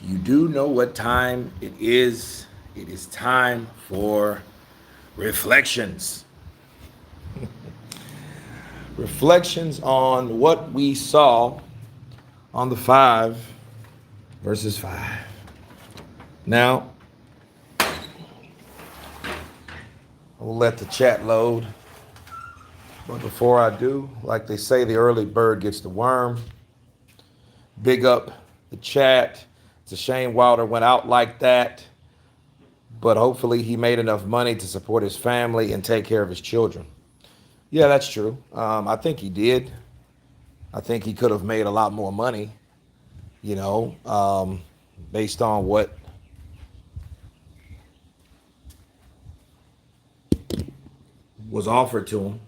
You do know what time it is. It is time for reflections. Reflections on what we saw on the 5 versus 5. Now, I'll let the chat load. But before I do, like they say, the early bird gets the worm. Big up the chat. It's a shame Wilder went out like that, but hopefully he made enough money to support his family and take care of his children. Yeah, that's true. I think he did. I think he could have made a lot more money, you know, based on what was offered to him.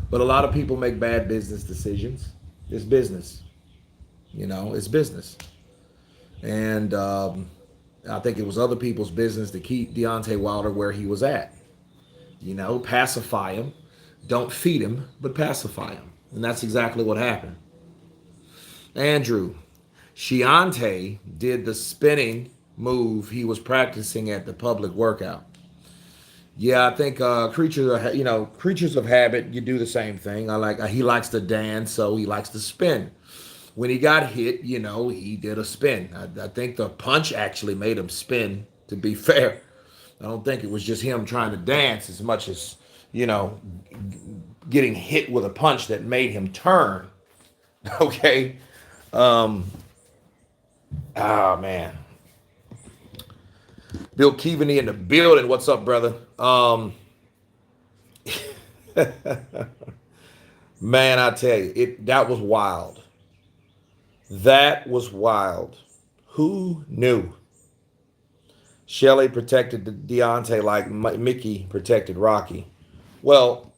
But a lot of people make bad business decisions. It's business, it's business. And I think it was other people's business to keep Deontay Wilder where he was at. Pacify him. Don't feed him, but pacify him. And that's exactly what happened. Andrew, Shiante did the spinning move he was practicing at the public workout. Yeah, I think creatures of habit. You do the same thing. He likes to dance, so he likes to spin. When he got hit, he did a spin. I think the punch actually made him spin. To be fair, I don't think it was just him trying to dance as much as you know getting hit with a punch that made him turn. Okay. Ah man. Bill Keaveney in the building. What's up, brother? Man, I tell you, that was wild. That was wild. Who knew? Zhilei protected Deontay like Mickey protected Rocky. Well,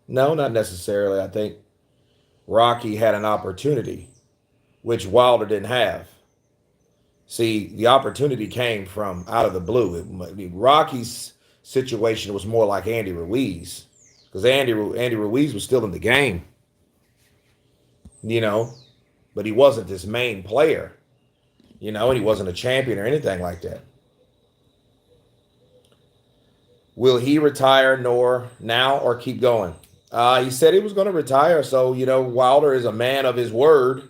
no, not necessarily. I think Rocky had an opportunity, which Wilder didn't have. See, the opportunity came from out of the blue. Rocky's situation was more like Andy Ruiz, because Andy Ruiz was still in the game, but he wasn't this main player, and he wasn't a champion or anything like that. Will he retire now or keep going? He said he was going to retire, so Wilder is a man of his word,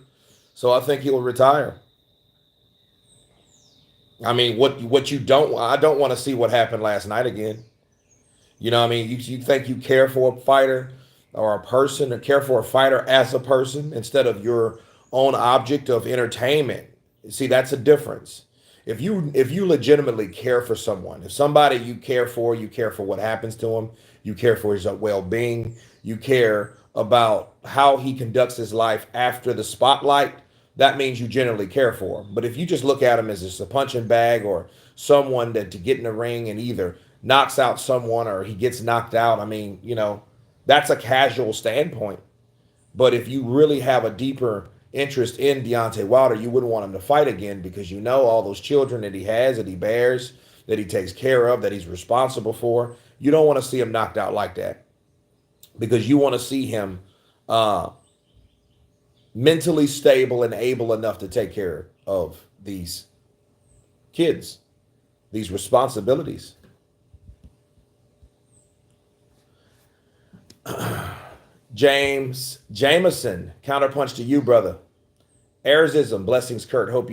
so I think he'll retire. I mean, I don't want to see what happened last night again. You think you care for a fighter or a person, or care for a fighter as a person instead of your own object of entertainment. See, that's a difference. If you legitimately care for someone, if somebody you care for what happens to him, you care for his well-being, you care about how he conducts his life after the spotlight, that means you generally care for him. But if you just look at him as just a punching bag or someone that to get in the ring and either knocks out someone or he gets knocked out, that's a casual standpoint. But if you really have a deeper interest in Deontay Wilder, you wouldn't want him to fight again because all those children that he has, that he bears, that he takes care of, that he's responsible for. You don't want to see him knocked out like that because you want to see him mentally stable and able enough to take care of these kids, these responsibilities. Jameson, counterpunch to you, brother. Arizism, blessings, Kurt. Hope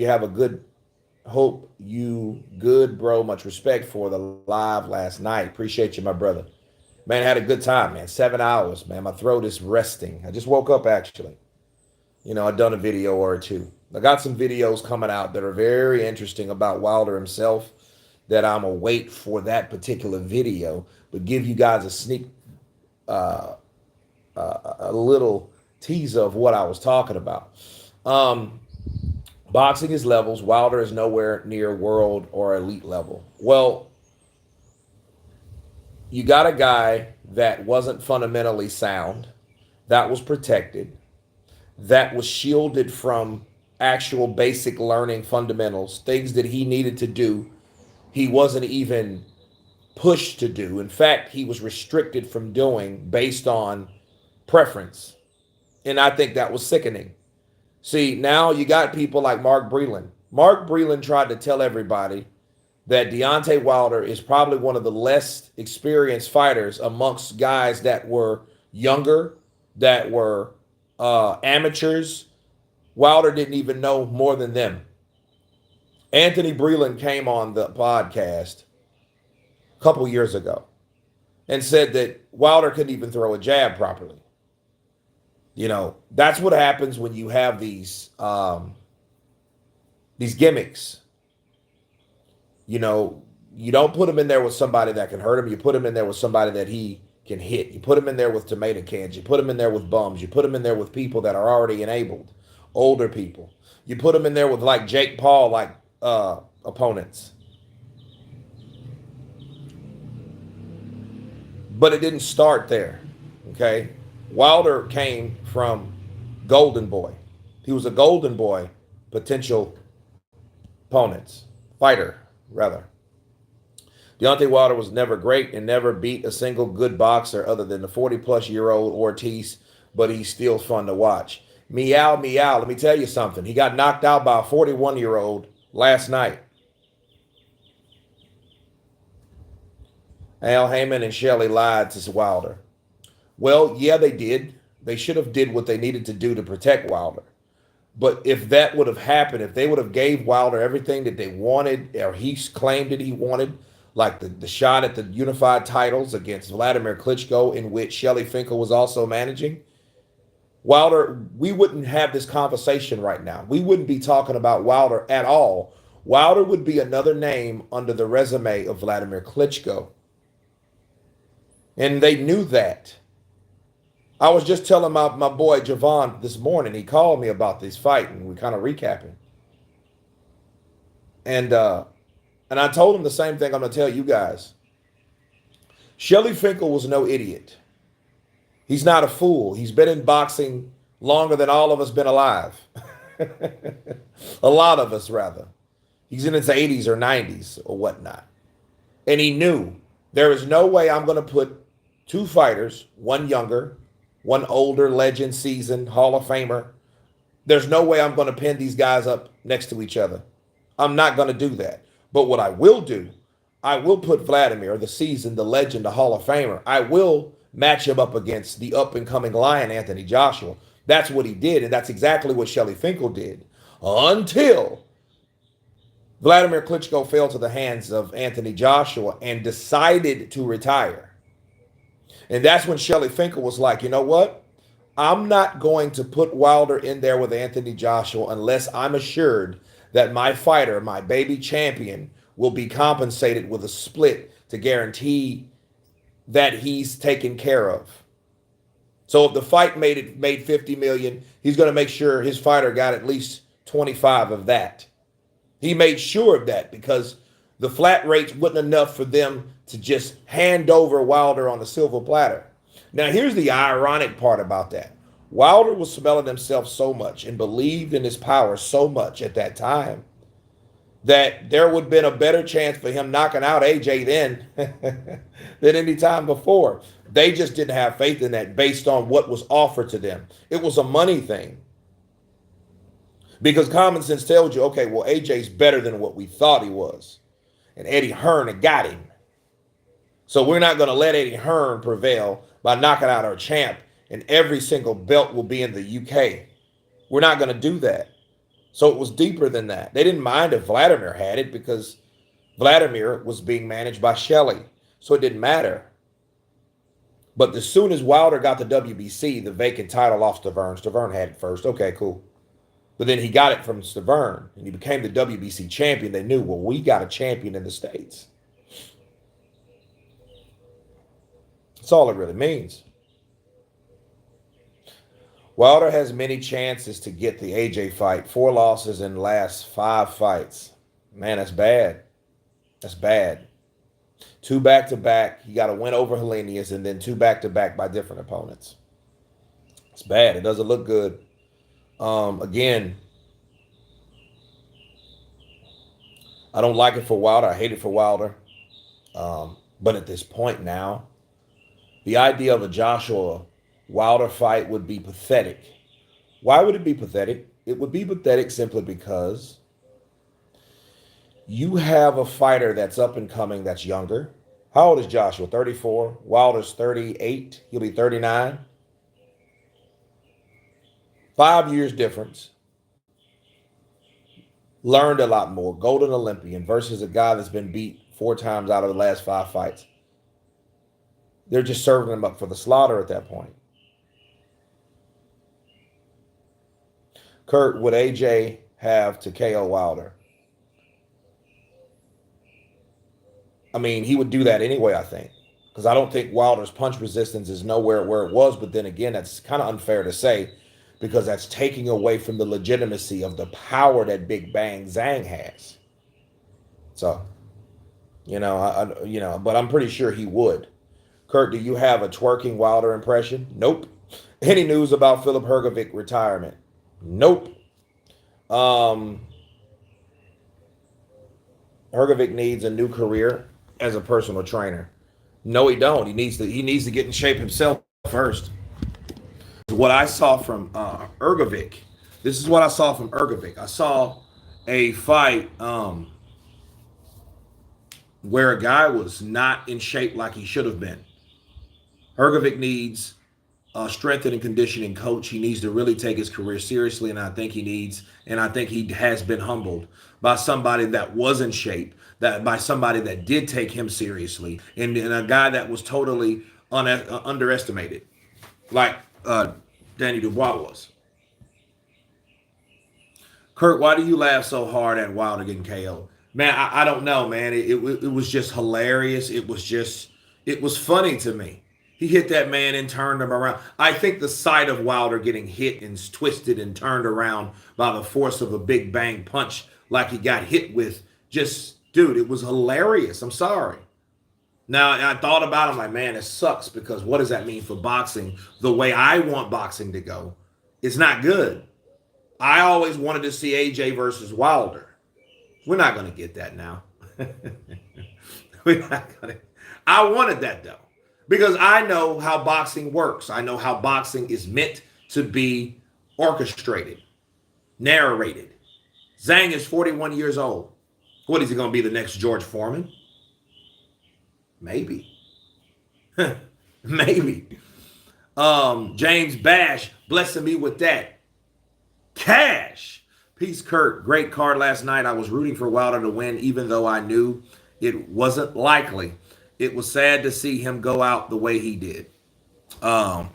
you good, bro. Much respect for the live last night. Appreciate you, my brother. Man, I had a good time, man. 7 hours, man. My throat is resting. I just woke up, actually. I've done a video or two. I got some videos coming out that are very interesting about Wilder himself that I'm await for that particular video, but give you guys a sneak, a little teaser of what I was talking about. Boxing is levels. Wilder is nowhere near world or elite level. Well, you got a guy that wasn't fundamentally sound, that was protected, that was shielded from actual basic learning fundamentals, things that he needed to do. He wasn't even pushed to do. In fact, he was restricted from doing based on preference. And I think that was sickening. See, now you got people like Mark Breland. Mark Breland tried to tell everybody that Deontay Wilder is probably one of the less experienced fighters amongst guys that were younger, that were amateurs. Wilder didn't even know more than them. Anthony Breland came on the podcast a couple years ago and said that Wilder couldn't even throw a jab properly. You know, that's what happens when you have these gimmicks. You know, you don't put him in there with somebody that can hurt him. You put him in there with somebody that he can hit. You put him in there with tomato cans. You put him in there with bums. You put him in there with people that are already enabled, older people. You put him in there with like Jake Paul, like opponents. But it didn't start there, okay? Wilder came from Golden Boy. He was a Golden Boy potential opponents, fighter, rather. Deontay Wilder was never great and never beat a single good boxer other than the 40-plus-year-old Ortiz, but he's still fun to watch. Meow, meow. Let me tell you something. He got knocked out by a 41-year-old last night. Al Heyman and Zhilei lied to Wilder. Well, yeah, they did. They should have did what they needed to do to protect Wilder. But if that would have happened, if they would have gave Wilder everything that they wanted, or he claimed that he wanted, like the shot at the unified titles against Vladimir Klitschko, in which Zhilei Finkel was also managing, Wilder, we wouldn't have this conversation right now. We wouldn't be talking about Wilder at all. Wilder would be another name under the resume of Vladimir Klitschko. And they knew that. I was just telling my boy Javon this morning. He called me about this fight, and we kind of recapping. And I told him the same thing I'm going to tell you guys. Zhilei Finkel was no idiot. He's not a fool. He's been in boxing longer than all of us been alive. A lot of us, rather. He's in his 80s or 90s or whatnot. And he knew there is no way I'm going to put two fighters, one younger, one older, legend, seasoned, Hall of Famer. There's no way I'm going to pin these guys up next to each other. I'm not going to do that. But what I will do, I will put Vladimir, the seasoned, the legend, the Hall of Famer. I will match him up against the up-and-coming lion, Anthony Joshua. That's what he did, and that's exactly what Zhilei Finkel did. Until Vladimir Klitschko fell to the hands of Anthony Joshua and decided to retire. And that's when Zhilei Finkel was like, you know what? I'm not going to put Wilder in there with Anthony Joshua unless I'm assured that my fighter, my baby champion, will be compensated with a split to guarantee that he's taken care of. So if the fight made 50 million, he's going to make sure his fighter got at least 25 of that. He made sure of that because the flat rates wasn't enough for them to just hand over Wilder on a silver platter. Now, here's the ironic part about that. Wilder was smelling himself so much and believed in his power so much at that time that there would have been a better chance for him knocking out AJ then than any time before. They just didn't have faith in that based on what was offered to them. It was a money thing. Because common sense tells you, okay, well, AJ's better than what we thought he was. And Eddie Hearn had got him. So we're not going to let Eddie Hearn prevail by knocking out our champ, and every single belt will be in the UK. We're not going to do that. So it was deeper than that. They didn't mind if Vladimir had it because Vladimir was being managed by Zhilei. So it didn't matter. But as soon as Wilder got the WBC, the vacant title off Stavern had it first. Okay, cool. But then he got it from Stavern, and he became the WBC champion. They knew, well, we got a champion in the States. That's all it really means. Wilder has many chances to get the AJ fight. 4 losses in the last 5 fights. Man, that's bad. That's bad. 2 back-to-back. You got to win over Helenius, and then 2 back-to-back by different opponents. It's bad. It doesn't look good. Again, I don't like it for Wilder. I hate it for Wilder. But at this point now, the idea of a Joshua Wilder fight would be pathetic. Why would it be pathetic? It would be pathetic simply because you have a fighter that's up and coming that's younger. How old is Joshua? 34. Wilder's 38. He'll be 39. 5 years difference. Learned a lot more. Golden Olympian versus a guy that's been beat 4 times out of the last 5 fights. They're just serving him up for the slaughter at that point. Kurt, would AJ have to KO Wilder? I mean, he would do that anyway, I think. Because I don't think Wilder's punch resistance is nowhere where it was. But then again, that's kind of unfair to say because that's taking away from the legitimacy of the power that Big Bang Zhang has. So, but I'm pretty sure he would. Kurt, do you have a twerking Wilder impression? Nope. Any news about Philip Hrgovic retirement? Nope. Hrgovic needs a new career as a personal trainer. No, he don't. He needs to get in shape himself first. What I saw from Hrgovic. This is what I saw from Hrgovic. I saw a fight where a guy was not in shape like he should have been. Hrgovic needs a strength and conditioning coach. He needs to really take his career seriously, and I think he has been humbled by somebody that was in shape, by somebody that did take him seriously, and a guy that was totally underestimated, like Danny Dubois was. Kurt, why do you laugh so hard at Wilder getting KO? Man, I don't know, man. It was just hilarious. It was funny to me. He hit that man and turned him around. I think the sight of Wilder getting hit and twisted and turned around by the force of a big bang punch like he got hit with, dude, it was hilarious. I'm sorry. Now, I thought about it, I'm like, man, it sucks because what does that mean for boxing? The way I want boxing to go, it's not good. I always wanted to see AJ versus Wilder. We're not going to get that now. I wanted that, though. Because I know how boxing works. I know how boxing is meant to be orchestrated, narrated. Zhang is 41 years old. What is he going to be, the next George Foreman? Maybe. Maybe. James Bash blessing me with that cash. Peace, Kurt. Great card last night. I was rooting for Wilder to win, even though I knew it wasn't likely. It was sad to see him go out the way he did. My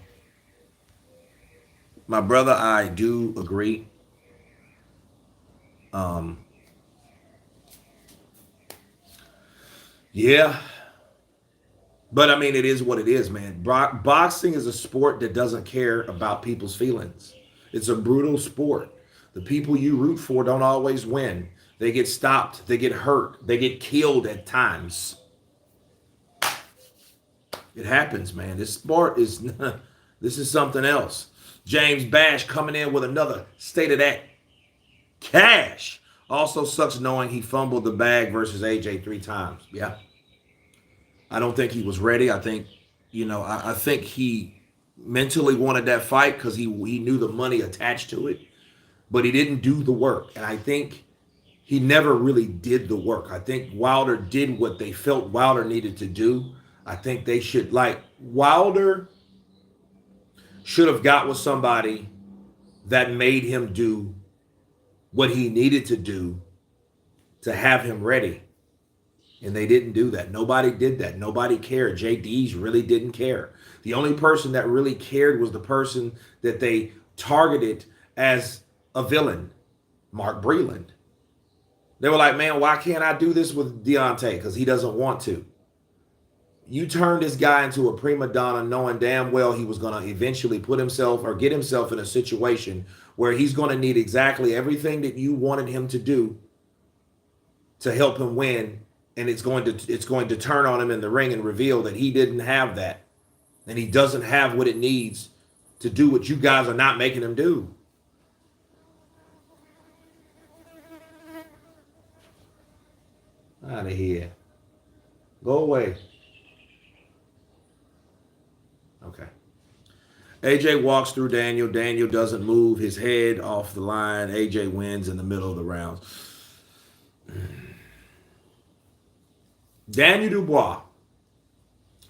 brother, I do agree. Yeah. But, I mean, it is what it is, man. Boxing is a sport that doesn't care about people's feelings. It's a brutal sport. The people you root for don't always win. They get stopped. They get hurt. They get killed at times. It happens, man. This sport is something else. James Bash coming in with another state of that cash. Also sucks knowing he fumbled the bag versus AJ 3 times. Yeah. I don't think he was ready. I think, I think he mentally wanted that fight because he knew the money attached to it, but he didn't do the work. And I think he never really did the work. I think Wilder did what they felt Wilder needed to do. I think they should, Wilder should have got with somebody that made him do what he needed to do to have him ready. And they didn't do that. Nobody did that. Nobody cared. JD's really didn't care. The only person that really cared was the person that they targeted as a villain, Mark Breland. They were like, man, why can't I do this with Deontay? Because he doesn't want to. You turned this guy into a prima donna knowing damn well he was going to eventually put himself or get himself in a situation where he's going to need exactly everything that you wanted him to do to help him win. And it's going to turn on him in the ring and reveal that he didn't have that. And he doesn't have what it needs to do what you guys are not making him do. Out of here. Go away. Okay. AJ walks through Daniel. Daniel doesn't move his head off the line. AJ wins in the middle of the rounds. Daniel Dubois.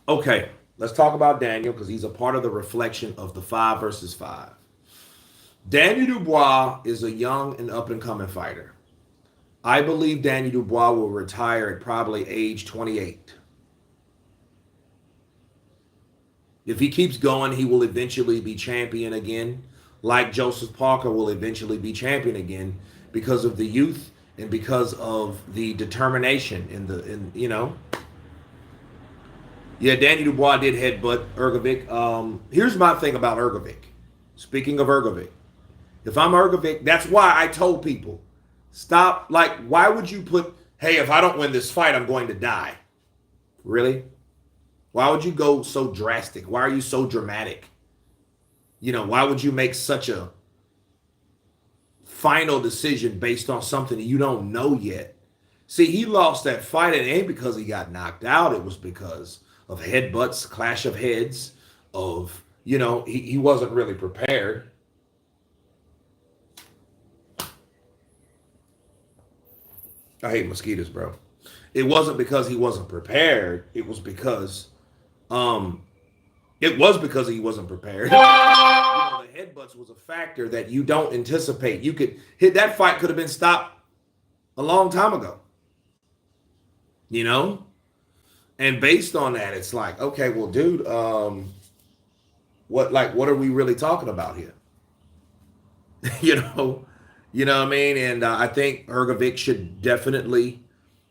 Okay, let's talk about Daniel because he's a part of the reflection of the 5 versus 5. Daniel Dubois is a young and up-and-coming fighter. I believe Daniel Dubois will retire at probably age 28. If he keeps going, he will eventually be champion again, like Joseph Parker will eventually be champion again because of the youth and because of the determination Yeah, Danny Dubois did headbutt Hrgovic. Here's my thing about Hrgovic. Speaking of Hrgovic, if I'm Hrgovic, that's why I told people, stop. Like, why would you put, hey, if I don't win this fight, I'm going to die? Really? Why would you go so drastic? Why are you so dramatic? Why would you make such a final decision based on something that you don't know yet? See, he lost that fight, and it ain't because he got knocked out. It was because of headbutts, clash of heads, he wasn't really prepared. I hate mosquitoes, bro. It wasn't because he wasn't prepared. It was because he wasn't prepared. The headbutts was a factor that you don't anticipate. You could hit that fight could have been stopped a long time ago. And based on that, it's like, okay, well, dude, what are we really talking about here? You know what I mean? And I think Hrgovic should definitely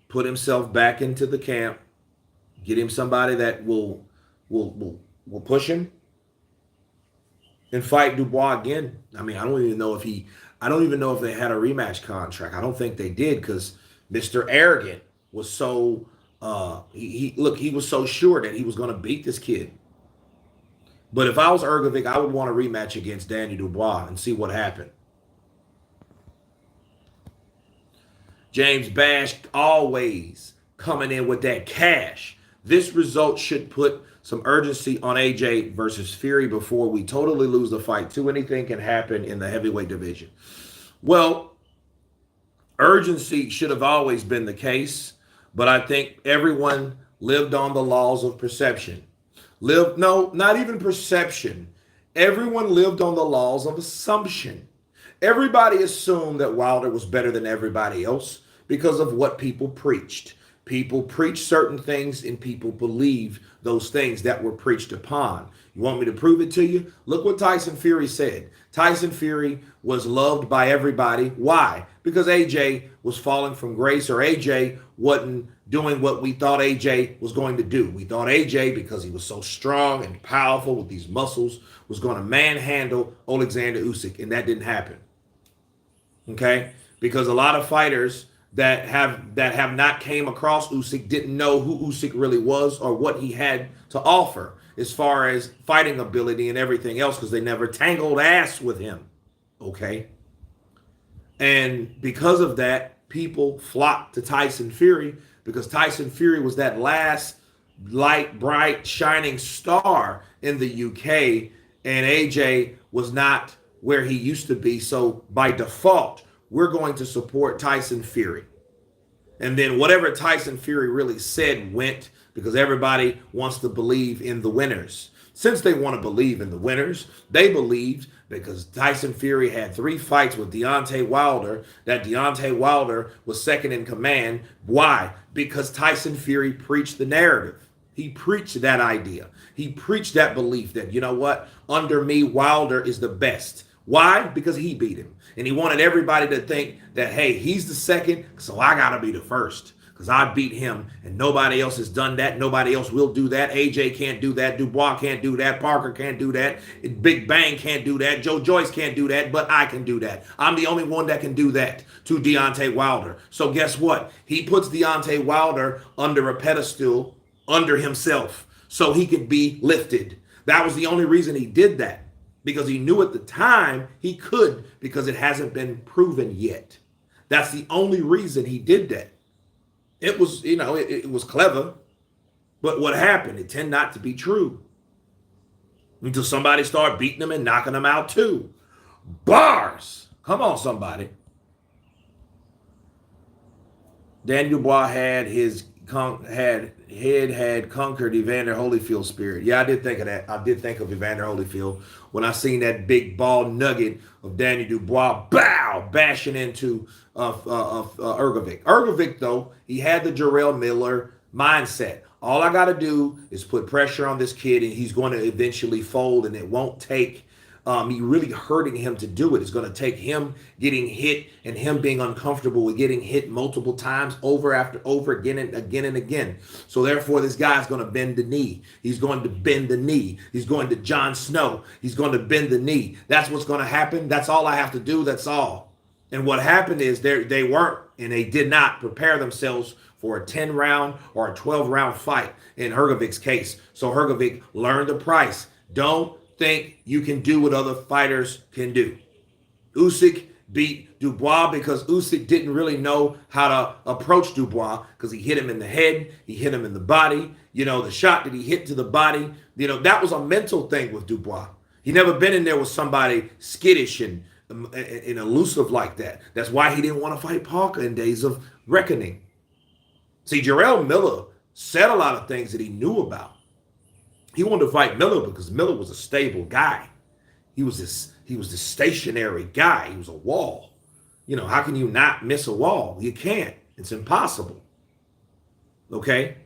put himself back into the camp, get him somebody that will push him and fight Dubois again. I mean, I don't even know if they had a rematch contract. I don't think they did because Mr. Arrogant was so he was so sure that he was going to beat this kid. But if I was Hrgovic, I would want a rematch against Danny Dubois and see what happened. James Bash always coming in with that cash. This result should put some urgency on AJ versus Fury before we totally lose the fight too. Anything can happen in the heavyweight division. Well, urgency should have always been the case, but I think everyone lived on the laws of perception. Not even perception. Everyone lived on the laws of assumption. Everybody assumed that Wilder was better than everybody else because of what people preached. People preached certain things and people believed those things that were preached upon. You want me to prove it to you? Look what Tyson Fury said. Tyson Fury was loved by everybody. Why? Because AJ was falling from grace, or AJ wasn't doing what we thought AJ was going to do. We thought AJ, because he was so strong and powerful with these muscles, was going to manhandle Alexander Usyk, and that didn't happen. Okay? Because a lot of fighters that have not came across Usyk didn't know who Usyk really was or what he had to offer as far as fighting ability and everything else, because they never tangled ass with him. Okay? And because of that, people flocked to Tyson Fury because Tyson Fury was that last light, bright, shining star in the UK, and AJ was not where he used to be. So by default, we're going to support Tyson Fury. And then whatever Tyson Fury really said went, because everybody wants to believe in the winners. Since they want to believe in the winners, they believed, because Tyson Fury had 3 fights with Deontay Wilder, that Deontay Wilder was second in command. Why? Because Tyson Fury preached the narrative. He preached that idea. He preached that belief that, you know what, under me, Wilder is the best. Why? Because he beat him. And he wanted everybody to think that, hey, he's the second, so I got to be the first because I beat him and nobody else has done that. Nobody else will do that. AJ can't do that. Dubois can't do that. Parker can't do that. Big Bang can't do that. Joe Joyce can't do that, but I can do that. I'm the only one that can do that to Deontay Wilder. So guess what? He puts Deontay Wilder under a pedestal under himself so he could be lifted. That was the only reason he did that. Because he knew at the time he could, because it hasn't been proven yet. That's the only reason he did that. It was, it was clever, but what happened? It tended not to be true. until somebody start beating him and knocking him out too. Bars. Come on, somebody. Danny Dubois had conquered Evander Holyfield's spirit. Yeah, I did think of that. I did think of Evander Holyfield when I seen that big ball nugget of Danny Dubois, bashing into Hrgovic. Hrgovic, though, he had the Jarrell Miller mindset. All I got to do is put pressure on this kid, and he's going to eventually fold, and it won't take me really hurting him to do it. It's going to take him getting hit and him being uncomfortable with getting hit multiple times over after over again and again and again. So therefore, this guy's going to bend the knee. He's going to bend the knee. He's going to Jon Snow. He's going to bend the knee. That's what's going to happen. That's all I have to do. That's all. And what happened is they weren't, and they did not prepare themselves for a 10-round or a 12-round fight in Hrgovic's case. So Hrgovic learned the price. Don't think you can do what other fighters can do. Usyk beat Dubois because Usyk didn't really know how to approach Dubois because he hit him in the head, he hit him in the body. You know, the shot that he hit to the body, you know, that was a mental thing with Dubois. He never been in there with somebody skittish and elusive like that. That's why he didn't want to fight Parker in Days of Reckoning. See, Jarrell Miller said a lot of things that he knew about. He wanted to fight Miller because Miller was a stable guy. He was this stationary guy. He was a wall. You know, how can you not miss a wall? You can't. It's impossible. Okay?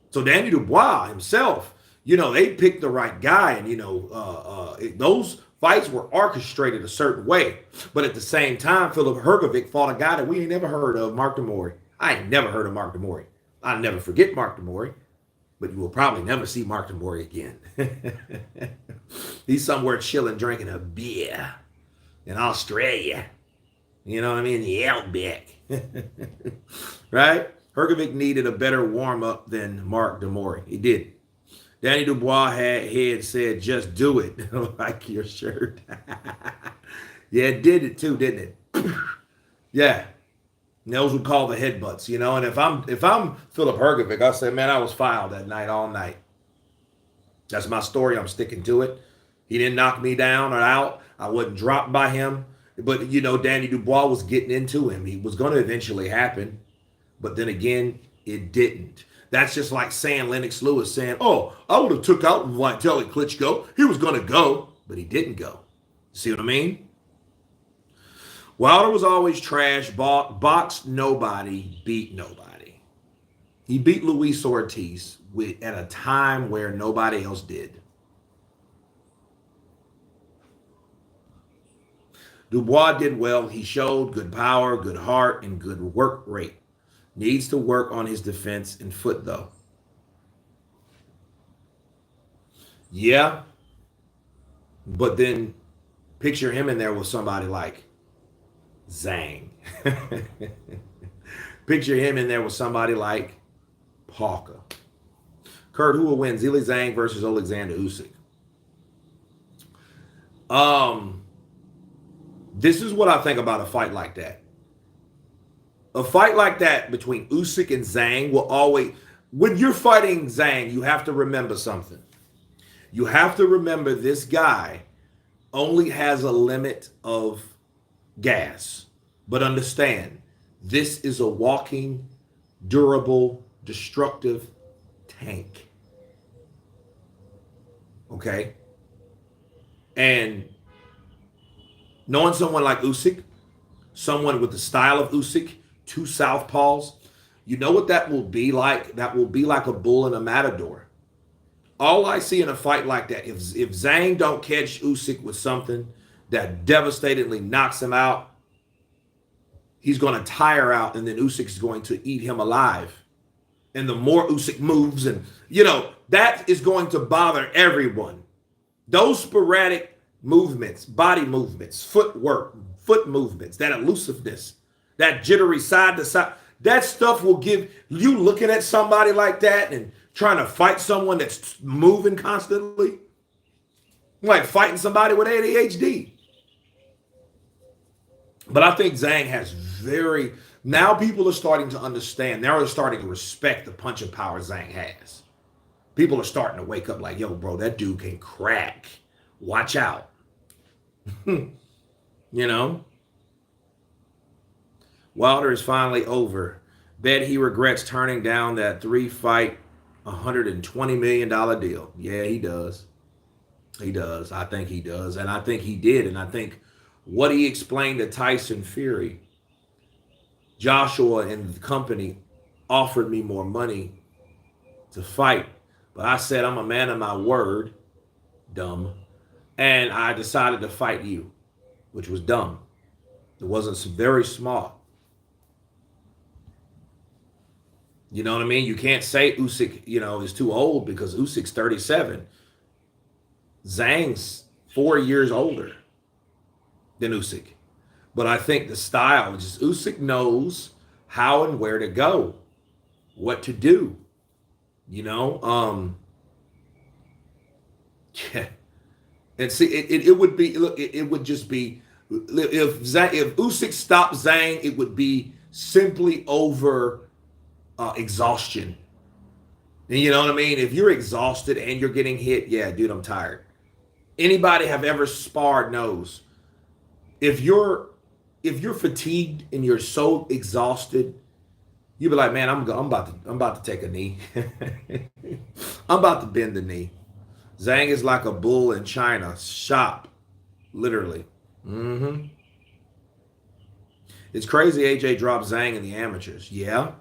So Danny Dubois himself, you know, they picked the right guy, and, you know, those fights were orchestrated a certain way. But at the same time, Philip Hrgovic fought a guy that we ain't never heard of, Mark DeMori. I ain't never heard of Mark DeMori. I'll never forget Mark DeMori. But you will probably never see Mark DeMori again. He's somewhere chilling, drinking a beer in Australia. You know what I mean? The Outback. Right? Hrgovic needed a better warm-up than Mark DeMori. He did. Danny Dubois had said, just do it. Like your shirt. Yeah, it did it too, didn't it? Yeah. And those we call the headbutts, you know. And if I'm Philip Hrgovic, I say, man, I was fouled that night all night. That's my story. I'm sticking to it. He didn't knock me down or out. I wasn't dropped by him. But, you know, Danny Dubois was getting into him. He was going to eventually happen. But then again, it didn't. That's just like saying Lennox Lewis saying, oh, I would have took out Vitaly Klitschko. He was going to go, but he didn't go. See what I mean? Wilder was always trash, boxed nobody, beat nobody. He beat Luis Ortiz at a time where nobody else did. Dubois did well. He showed good power, good heart, and good work rate. Needs to work on his defense and foot, though. Yeah. But then picture him in there with somebody like Zhang. Picture him in there with somebody like Parker. Kurt, who will win? Zhilei Zhang versus Alexander Usyk. This is what I think about a fight like that. A fight like that between Usyk and Zhang will always... When you're fighting Zhang, you have to remember something. You have to remember this guy only has a limit of gas. But understand, this is a walking, durable, destructive tank. Okay? And knowing someone like Usyk, someone with the style of Usyk, two southpaws, you know what that will be like? That will be like a bull in a matador. All I see in a fight like that, if Zhang don't catch Usyk with something that devastatingly knocks him out, he's going to tire out, and then Usyk is going to eat him alive. And the more Usyk moves, and, you know, that is going to bother everyone. Those sporadic movements, body movements, footwork, foot movements, that elusiveness, that jittery side to side, that stuff will give you looking at somebody like that and trying to fight someone that's moving constantly, like fighting somebody with ADHD. But I think Zhang has now people are starting to understand. Now they're starting to respect the punching power Zhang has. People are starting to wake up like, yo, bro, that dude can crack. Watch out. You know? Wilder is finally over. Bet he regrets turning down that 3-fight, $120 million deal. Yeah, he does. He does. I think he does. And I think he did. And I think what he explained to Tyson Fury, Joshua and the company offered me more money to fight. But I said, I'm a man of my word, dumb. And I decided to fight you, which was dumb. It wasn't very smart. You know what I mean? You can't say Usyk, is too old because Usyk's 37. Zhang's 4 years older than Usyk. But I think the style, just Usyk knows how and where to go, what to do. Yeah. And see, it would be, look, it would just be, if Usyk stopped Zhang, it would be simply over exhaustion. And you know what I mean? If you're exhausted and you're getting hit, yeah, dude, I'm tired. Anybody have ever sparred knows if you're fatigued and you're so exhausted, you be like, man, I'm about to take a knee. I'm about to bend the knee. Zhang is like a bull in China, shop, literally. It's crazy AJ dropped Zhang in the amateurs. Yeah,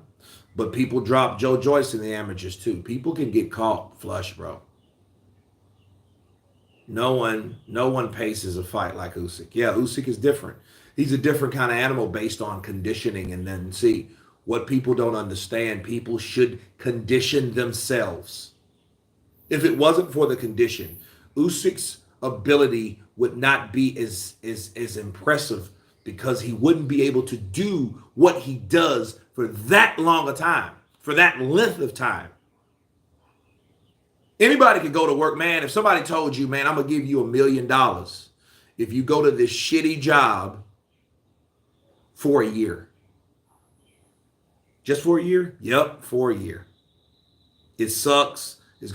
but people drop Joe Joyce in the amateurs too. People can get caught flush, bro. No one paces a fight like Usyk. Yeah, Usyk is different. He's a different kind of animal based on conditioning. And then see, what people don't understand, people should condition themselves. If it wasn't for the condition, Usyk's ability would not be as impressive because he wouldn't be able to do what he does for that long a time, for that length of time. Anybody could go to work, man. If somebody told you, man, I'm going to give you $1 million if you go to this shitty job for a year. Just for a year? Yep, for a year. It sucks. It's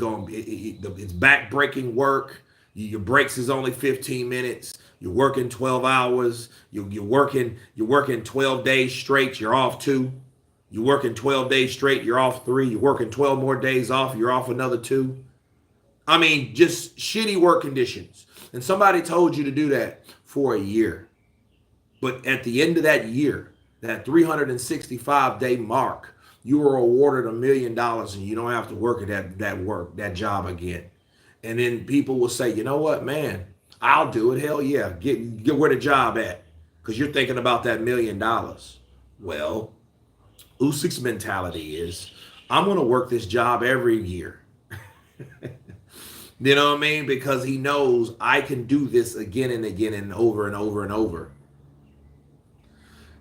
back-breaking work. Your breaks is only 15 minutes. You're working 12 hours. You're working 12 days straight. You're off 2. You're working 12 days straight. You're off 3. You're working 12 more days off. You're off another 2. I mean, just shitty work conditions. And somebody told you to do that for a year. But at the end of that year, that 365-day mark, you were awarded $1 million and you don't have to work at that job again. And then people will say, you know what, man, I'll do it. Hell yeah. Get where the job at. Because you're thinking about that $1 million. Well, Usyk's mentality is, I'm going to work this job every year. You know what I mean? Because he knows I can do this again and again and over and over and over.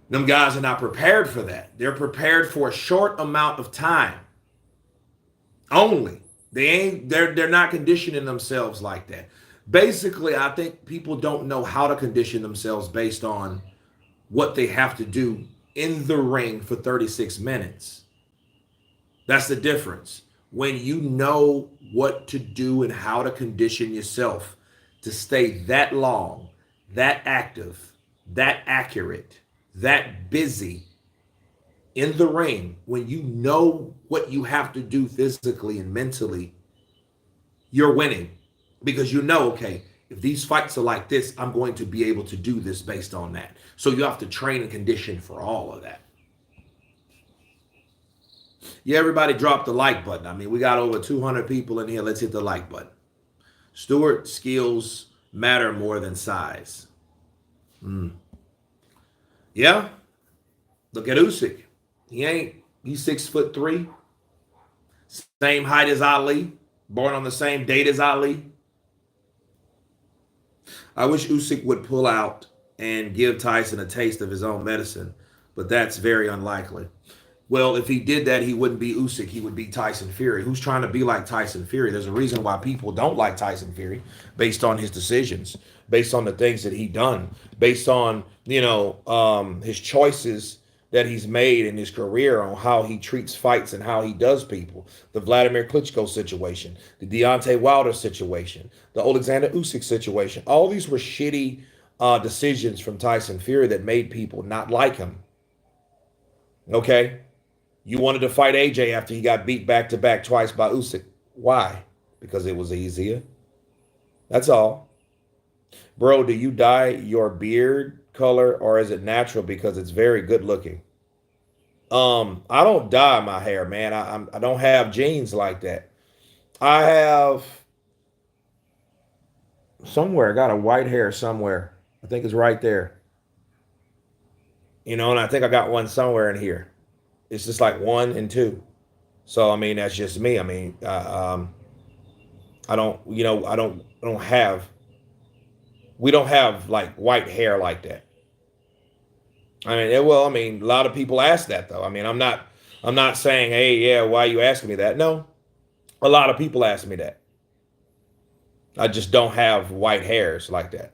Them guys are not prepared for that. They're prepared for a short amount of time only. They're not conditioning themselves like that. Basically, I think people don't know how to condition themselves based on what they have to do in the ring for 36 minutes. That's the difference. When you know what to do and how to condition yourself to stay that long, that active, that accurate, that busy in the ring, when you know what you have to do physically and mentally, you're winning. Because you know, okay, if these fights are like this, I'm going to be able to do this based on that. So you have to train and condition for all of that. Yeah, everybody drop the like button. I mean, we got over 200 people in here. Let's hit the like button. Stuart, skills matter more than size. Yeah. Look at Usyk. He's 6'3", same height as Ali, born on the same date as Ali. I wish Usyk would pull out and give Tyson a taste of his own medicine, but that's very unlikely. Well, if he did that, he wouldn't be Usyk. He would be Tyson Fury. Who's trying to be like Tyson Fury? There's a reason why people don't like Tyson Fury based on his decisions, based on the things that he done, based on, his choices that he's made in his career on how he treats fights and how he does people. The Vladimir Klitschko situation, the Deontay Wilder situation, the Alexander Usyk situation. All these were shitty decisions from Tyson Fury that made people not like him. Okay? You wanted to fight AJ after he got beat back to back twice by Usyk. Why? Because it was easier. That's all. Bro, do you dye your beard color or is it natural because it's very good looking? I don't dye my hair, man. I don't have genes like that. I have somewhere, I got a white hair somewhere. I think it's right there. You know, and I think I got one somewhere in here. It's just like 1 and 2. So I mean, that's just me. I mean, I don't, you know, I don't have. We don't have like white hair like that. I mean, well, I mean, a lot of people ask that though. I mean, I'm not saying, hey, yeah, why are you asking me that? No, a lot of people ask me that. I just don't have white hairs like that.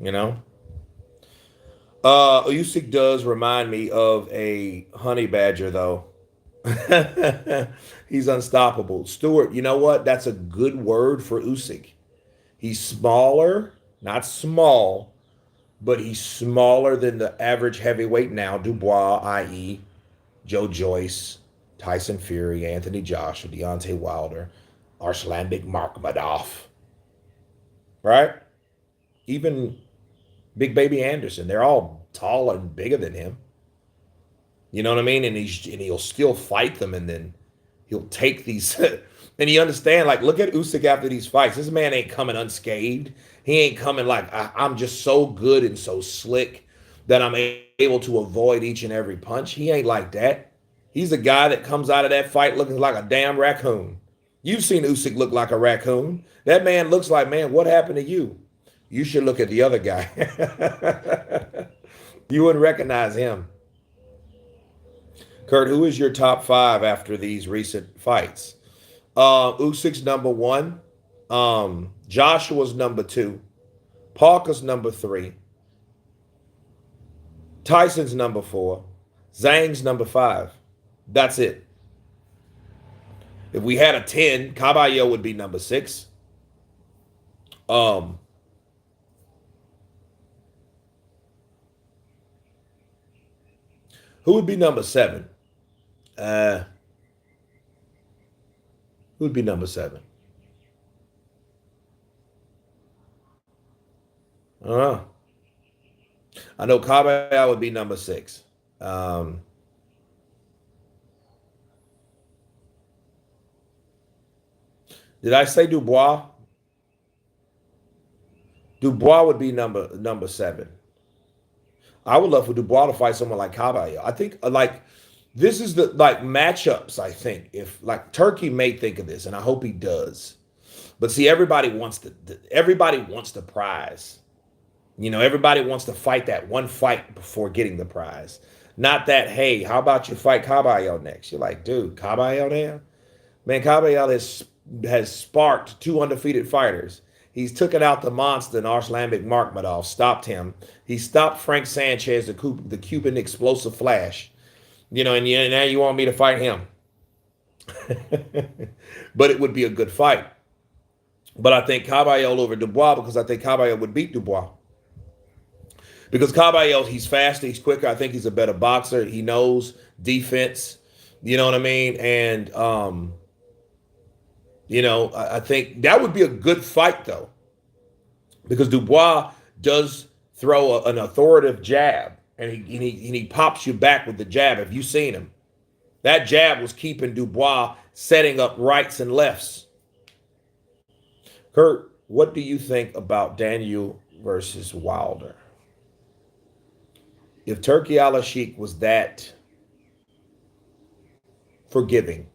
You know. Usyk does remind me of a honey badger though. He's unstoppable. Stewart, you know what? That's a good word for Usyk. He's smaller, not small, but he's smaller than the average heavyweight now. Dubois, i.e., Joe Joyce, Tyson Fury, Anthony Joshua, Deontay Wilder, Arslanbek Markmadov. Right? Even Big Baby Anderson. They're all taller and bigger than him. You know what I mean? And he'll still fight them, and then he'll take these. And you understand, like, look at Usyk after these fights. This man ain't coming unscathed. He ain't coming like, I'm just so good and so slick that I'm able to avoid each and every punch. He ain't like that. He's a guy that comes out of that fight looking like a damn raccoon. You've seen Usyk look like a raccoon. That man looks like, man, what happened to you? You should look at the other guy. You wouldn't recognize him. Kurt, who is your top 5 after these recent fights? Usyk's number 1. Joshua's number 2. Parker's number 3. Tyson's number 4. Zhang's number 5. That's it. If we had a 10, Caballo would be number 6. Who would be number 7? Who would be number 7? I know Caballero would be number 6. Did I say Dubois? Dubois would be number 7. I would love for Dubois to fight someone like Caballero. I think like this is the like matchups. I think if like Turkey may think of this, and I hope he does. But see, everybody wants the prize. You know, everybody wants to fight that one fight before getting the prize. Not that, hey, how about you fight Caballero next? You're like, dude, Caballero there? Man, Caballero has sparked 2 undefeated fighters. He's taken out the monster in Arslanbek Markmadov, stopped him. He stopped Frank Sanchez, the Cuban explosive flash. You know, and now you want me to fight him. But it would be a good fight. But I think Caballero over Dubois because I think Caballero would beat Dubois. Because Caballero, he's faster, he's quicker. I think he's a better boxer. He knows defense. You know what I mean? And, you know, I think that would be a good fight, though. Because Dubois does throw an authoritative jab. And he pops you back with the jab. Have you seen him? That jab was keeping Dubois setting up rights and lefts. Kurt, what do you think about Daniel versus Wilder? If Turki Al-Sheikh was that forgiving,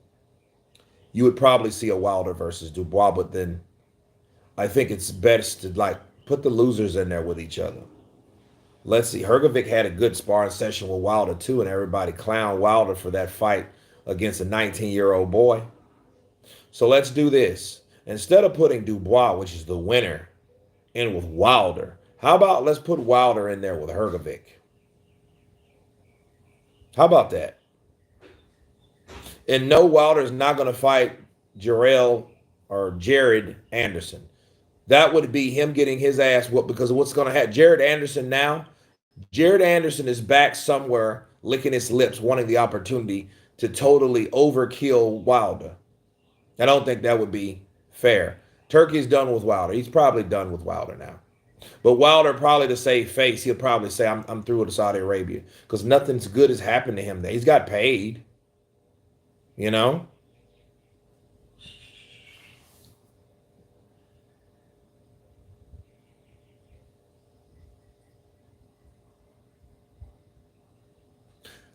you would probably see a Wilder versus Dubois, but then I think it's best to like put the losers in there with each other. Let's see. Hrgovic had a good sparring session with Wilder too, and everybody clowned Wilder for that fight against a 19-year-old boy. So let's do this. Instead of putting Dubois, which is the winner, in with Wilder, how about let's put Wilder in there with Hrgovic? How about that? And no, Wilder's not going to fight Jarrell or Jared Anderson. That would be him getting his ass whooped because of what's going to happen. Jared Anderson now, Jared Anderson is back somewhere licking his lips, wanting the opportunity to totally overkill Wilder. I don't think that would be fair. Turkey's done with Wilder. He's probably done with Wilder now. But Wilder, probably to save face, he'll probably say, I'm through with Saudi Arabia because nothing's good has happened to him there. He's got paid, you know?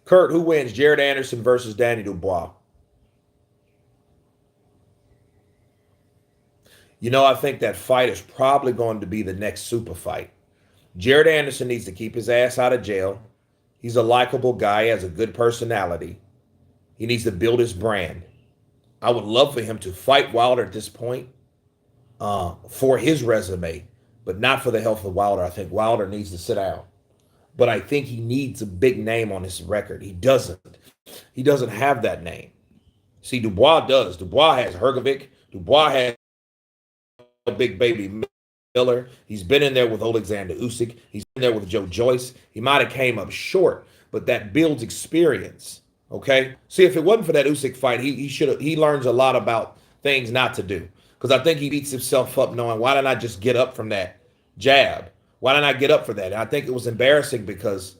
Kurt, who wins? Jared Anderson versus Danny Dubois. You know, I think that fight is probably going to be the next super fight. Jared Anderson needs to keep his ass out of jail. He's a likable guy, has a good personality. He needs to build his brand. I would love for him to fight Wilder at this point for his resume, but not for the health of Wilder. I think Wilder needs to sit down. But I think he needs a big name on his record. He doesn't. He doesn't have that name. See, Dubois does. Dubois has Hrgovic. Dubois has Big Baby Miller. He's been in there with Alexander Usyk. He's been there with Joe Joyce. He might have came up short, but that builds experience. Okay. See, if it wasn't for that Usyk fight, he learns a lot about things not to do. Because I think he beats himself up knowing, why didn't I just get up from that jab? Why didn't I get up for that? And I think it was embarrassing because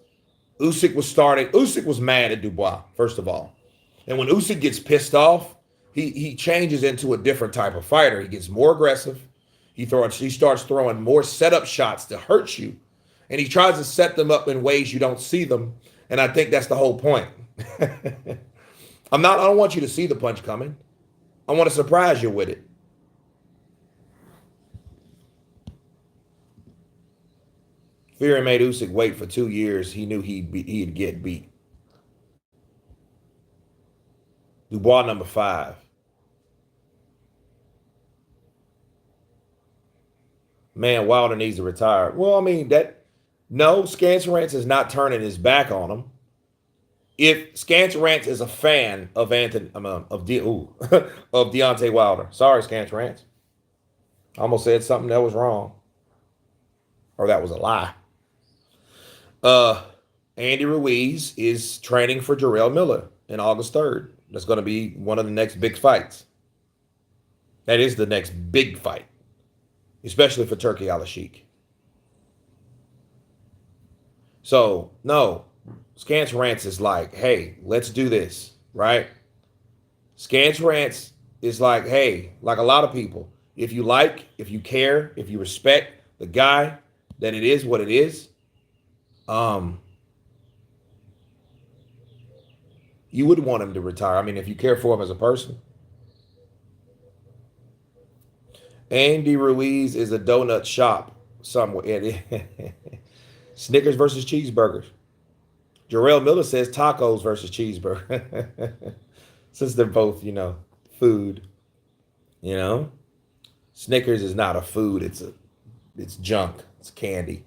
Usyk was mad at Dubois, first of all. And when Usyk gets pissed off, he changes into a different type of fighter. He gets more aggressive. He starts throwing more setup shots to hurt you. And he tries to set them up in ways you don't see them. And I think that's the whole point. I don't want you to see the punch coming. I want to surprise you with it. Fury made Usyk wait for 2 years. He knew he'd get beat. Dubois number 5. Man, Wilder needs to retire. Well, I mean, Scancerance is not turning his back on him. If Scancerance is a fan of of Deontay Wilder. Sorry, Scancerance. I almost said something that was wrong. Or that was a lie. Andy Ruiz is training for Jarrell Miller in August 3rd. That's going to be one of the next big fights. That is the next big fight, especially for Turki Al-Sheikh. So, no, Scancerance is like, hey, let's do this, right? Scancerance is like, hey, like a lot of people, if you care, if you respect the guy, that it is what it is, you would want him to retire. I mean, if you care for him as a person. Andy Ruiz is a donut shop somewhere. Snickers versus cheeseburgers. Jarrell Miller says tacos versus cheeseburger. Since they're both, food. Snickers is not a food. It's junk. It's candy.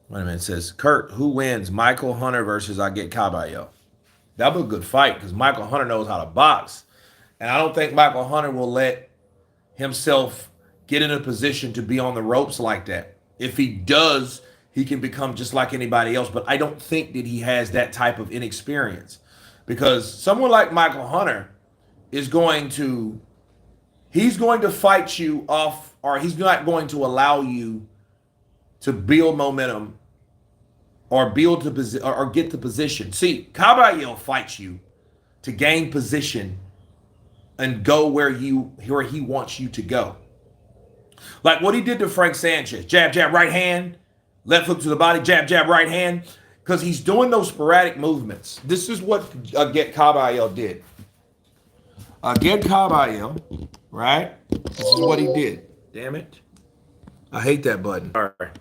Wait a minute. It says, Kurt, who wins? Michael Hunter versus I get Caballo. That'll be a good fight because Michael Hunter knows how to box. And I don't think Michael Hunter will let himself get in a position to be on the ropes like that. If he does, he can become just like anybody else. But I don't think that he has that type of inexperience. Because someone like Michael Hunter is he's going to fight you off, or he's not going to allow you to build momentum or get the position. See, Caballero fights you to gain position and go where he wants you to go. Like what he did to Frank Sanchez. Jab, jab, right hand, left hook to the body, jab, jab, right hand. Because he's doing those sporadic movements. This is what Get Caballero did. Get Caballero, right? This is what he did. Damn it. I hate that button. All right.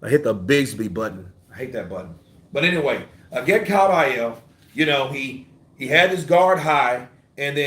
I hit the Bigsby button. I hate that button. But anyway, Get Caballero, he He had his guard high, and then